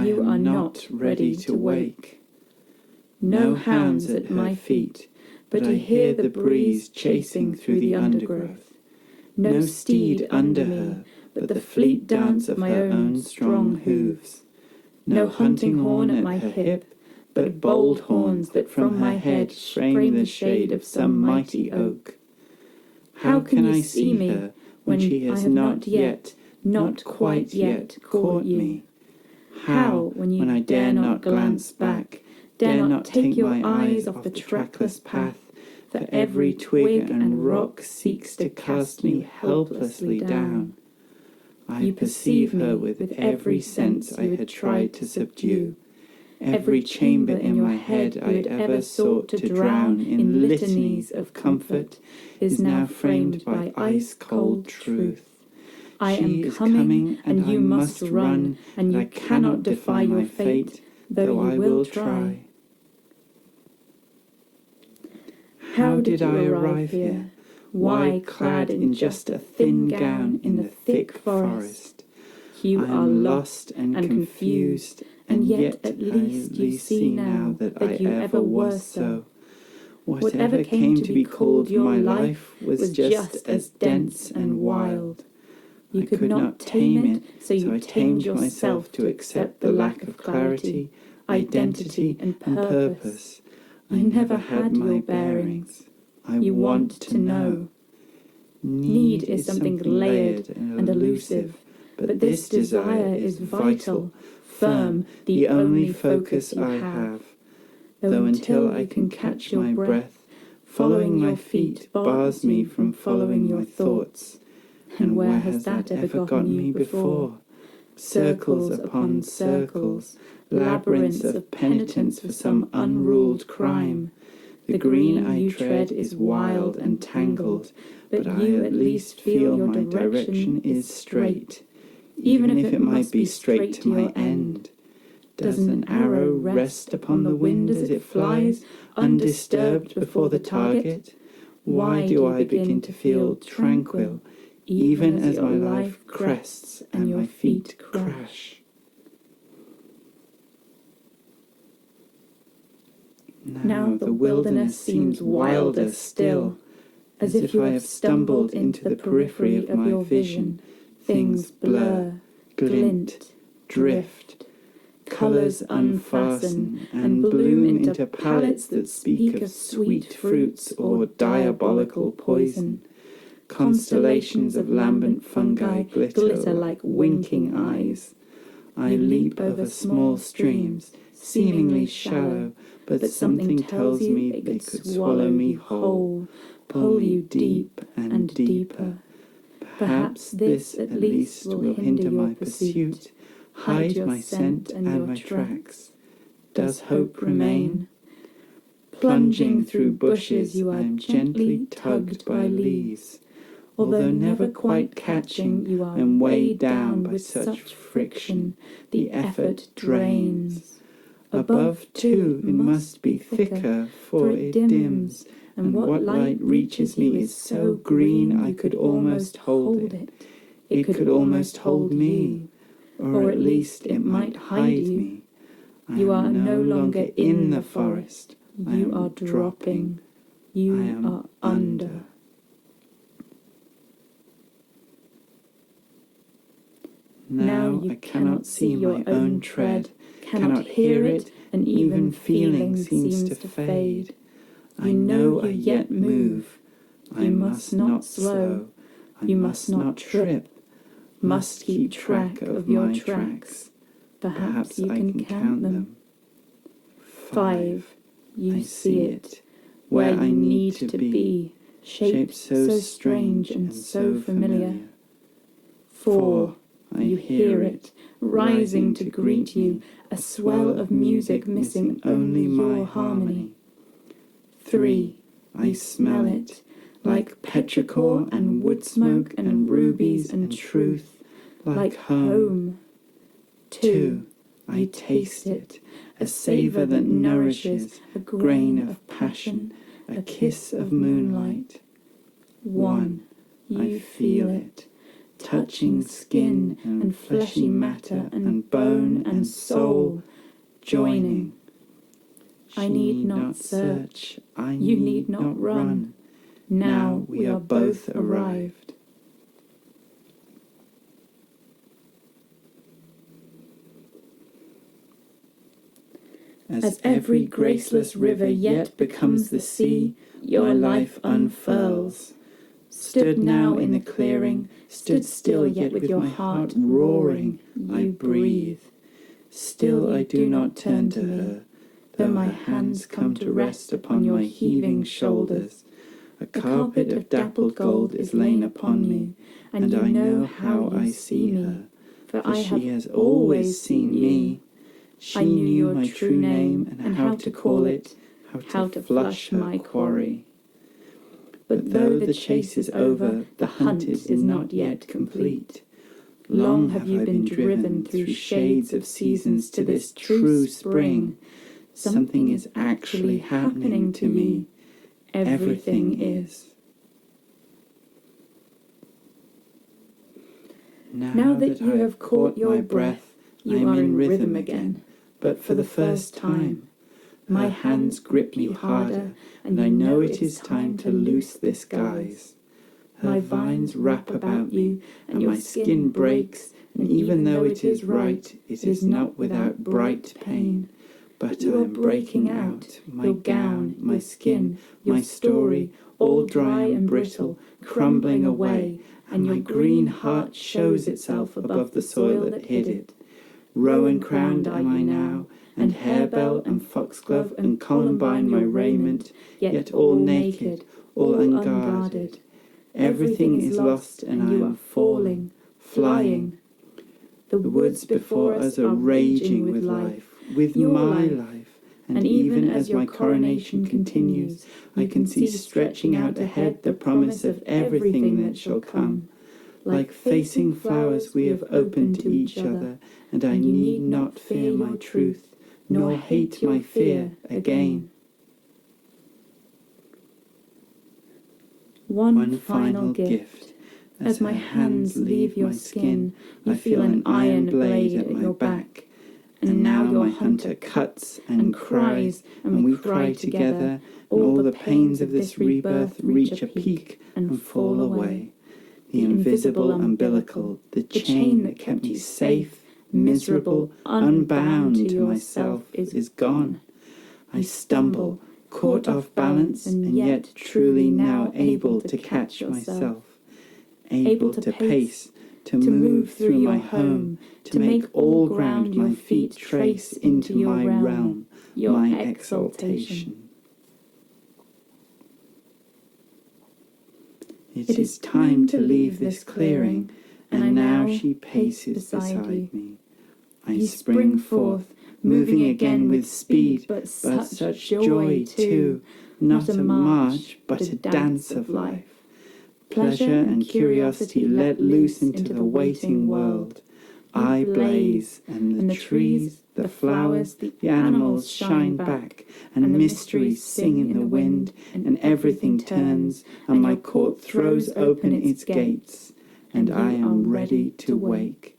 You are not ready to wake. No hounds at my feet, but I hear the breeze chasing through the undergrowth. No steed under her, but the fleet dance of my own strong hooves. No hunting horn at my hip, but bold horns that from my head frame the shade of some mighty oak. How can I see her when she has not yet, not quite yet, caught me? How, when I dare not glance back, dare not take your eyes off the trackless path, for every twig and rock seeks to cast me helplessly down. I perceive her with every sense I had tried to subdue. Every chamber in my head I had ever sought to drown in litanies of comfort is now framed by ice-cold truth. I am coming, and you must run, and you cannot defy your fate, though I will try. How did I arrive here? Why, clad in just a thin gown in the thick forest? You are lost and confused, and yet at least you see now that I ever was so. Whatever came to be called your life was just as dense and wild. You could not tame it, so you tamed yourself to accept the lack of clarity, identity, and purpose. I never had my bearings. You want to know. Need is something layered and elusive, but this desire is vital, firm, the only focus I have. Though until I can catch my breath, following my feet bars me from following your thoughts. And where has that ever gotten me before? Circles upon circles, labyrinths of penitence for some unruled crime. The green I tread is wild and tangled, but you at least feel my direction is straight, even if it might be straight to my end. Does an arrow rest upon the wind as it flies, undisturbed before the target? Why do I begin to feel tranquil, even as my life crests and your feet crash? Now the wilderness seems wilder still, as if you have stumbled into the periphery of your vision. Things blur, glint, drift. Colours unfasten and bloom into palettes that speak of sweet fruits or diabolical poison. Constellations of lambent fungi glitter like winking eyes. I leap over small streams, seemingly shallow, but something tells me they could swallow me whole, pull you deep and deeper. Perhaps this at least will hinder my pursuit, hide my scent and my tracks. Does hope remain? Plunging through bushes, you are gently tugged by leaves. Although never quite catching, you are weighed down by such friction, the effort drains. Above, too, it must be thicker, for it dims, and what light reaches me is so green I could almost hold it. It could almost hold me, or at least it might hide me. You are no longer in the forest. You are dropping. You are under. Now you cannot see your own tread, cannot hear it, and even feeling seems to fade. I know I yet move. I must not slow. You must not trip. Must keep track of your tracks. Perhaps you can count them. 5. You see it, where I need to be, shaped so strange and so familiar. 4. You hear it, rising to greet you, a swell of music missing only your harmony. 3. I smell it, like petrichor and wood smoke and rubies and truth, like home. 2. I taste it, a savour that nourishes, a grain of passion, a kiss of moonlight. 1. I feel it, touching skin and fleshy matter and bone and soul, joining. I need not search, you need not run. Now we are both arrived. As every graceless river yet becomes the sea, your life unfurls. Stood now in the clearing, stood still yet with your heart roaring, I breathe. Still I do not turn to her, though my hands come to rest upon your heaving shoulders. A carpet of dappled gold is lain upon me, and I know how I see her, for she has always seen me. She knew my true name and how to call it, how to flush my quarry. But though the chase is over, the hunt is not yet complete. Long have you been driven through shades of seasons to this true spring. Something is actually happening to me. Everything is. Now that you have caught your breath, you are in rhythm again, but for the first time. My hands grip you harder, and I know it is time to loose this guise. My vines wrap about you, and your skin breaks, and even though it is right, it is not without bright pain. But I am breaking out, my gown, my skin, my story, all dry and brittle, crumbling away, and your green heart shows itself above the soil that hid it. Rowan-crowned am I now, and harebell and foxglove and columbine my raiment, yet all naked, all unguarded. Everything is lost, and I am falling, flying. The woods before us are raging with life, with my life, and even as my coronation continues, I can see stretching out ahead the promise of everything that shall come. Like facing flowers we have opened to each other, and I need not fear my truth, nor hate my fear again. One final gift. As my hands leave your skin, you feel an iron blade at your back. And now your hunter cuts and cries, and we cry together, and all the pains of this rebirth reach a peak and fall away. The invisible umbilical, the chain that kept me safe, miserable, unbound to myself, is gone. I stumble, caught off balance, and yet truly now able to catch myself, able to pace, to move through my home, to make all ground your feet trace into my realm, my exaltation. It is time to leave this clearing, and now she paces beside me. I spring forth, moving again with speed, but such joy too, not a march, but a dance of life. Pleasure and curiosity let loose into the waiting world. I blaze, and the trees, the flowers, the animals shine back, and mysteries sing in the wind, and everything turns, and my court throws open its gates, and I am ready to wake.